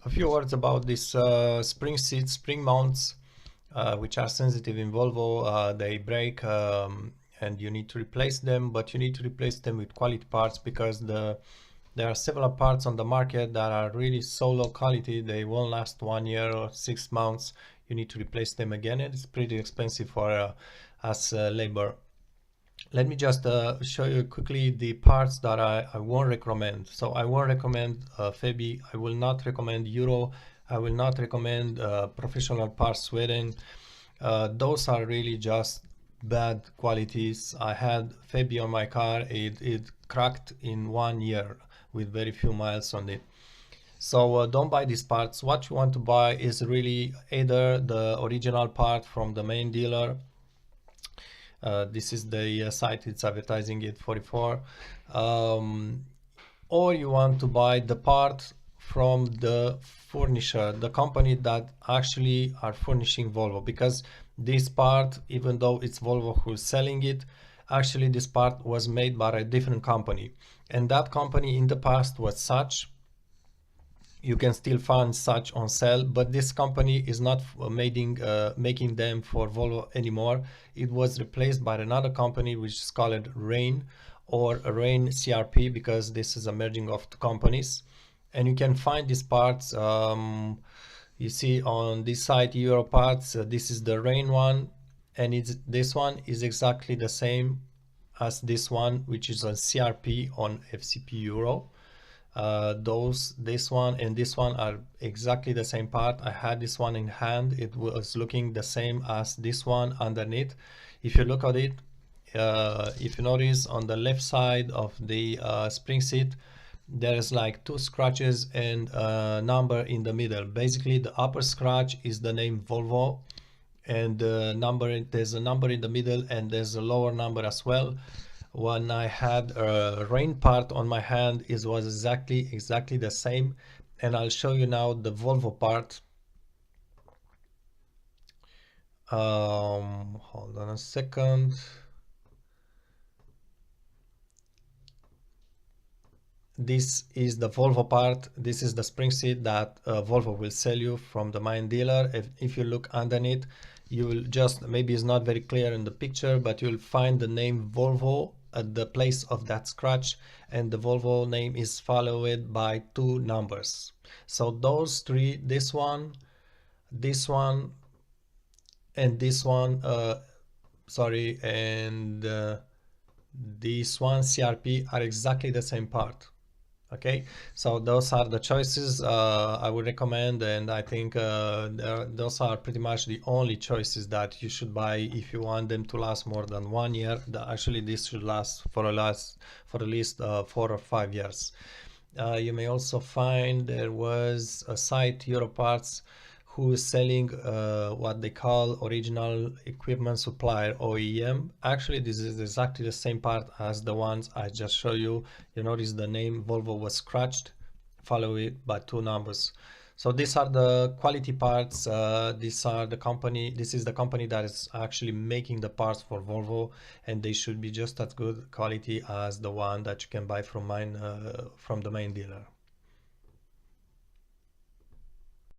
A few words about this spring seats, spring mounts, which are sensitive in Volvo. They break and you need to replace them, but you need to replace them with quality parts because there are several parts on the market that are really so low quality they won't last 1 year or 6 months. You need to replace them again, and it's pretty expensive for us labor. Let me just show you quickly the parts that I won't recommend. So I won't recommend Febi, I will not recommend Euro, I will not recommend Professional Parts Sweden. Those are really just bad qualities. I had Febi on my car, it cracked in 1 year with very few miles on it. So don't buy these parts. What you want to buy is really either the original part from the main dealer. This is the site, it's advertising it 44, or you want to buy the part from the furnisher, the company that actually are furnishing Volvo, because this part, even though it's Volvo who's selling it, actually this part was made by a different company, and that company in the past was such. You can still find such on sale, but this company is not making them for Volvo anymore. It was replaced by another company which is called Rain, or Rain CRP, because this is a merging of two companies. And you can find these parts, you see on this site, Euro Parts, this is the Rain one, and this one is exactly the same as this one, which is on CRP on FCP Euro. This one and this one are exactly the same part. I had this one in hand, it was looking the same as this one underneath. If you look at it, if you notice on the left side of the spring seat, there is like 2 scratches and a number in the middle. Basically the upper scratch is the name Volvo, and there's a number in the middle, and there's a lower number as well. When I had a Rain part on my hand, it was exactly the same, and I'll show you now the Volvo part. Hold on a second. This is the Volvo part. This is the spring seat that Volvo will sell you from the main dealer. If you look underneath, you will just, maybe it's not very clear in the picture, but you'll find the name Volvo at the place of that scratch, and the Volvo name is followed by 2 numbers. So those 3, this one, and this one, and this one, CRP, are exactly the same part. Okay, so those are the choices I would recommend, and I think those are pretty much the only choices that you should buy if you want them to last more than 1 year. Actually, this should last for at least 4 or 5 years. You may also find there was a site, Euro Parts, who is selling what they call original equipment supplier, OEM. Actually, this is exactly the same part as the ones I just showed you. You notice the name Volvo was scratched, followed by 2 numbers. So these are the quality parts. This is the company that is actually making the parts for Volvo, and they should be just as good quality as the one that you can buy from the main dealer.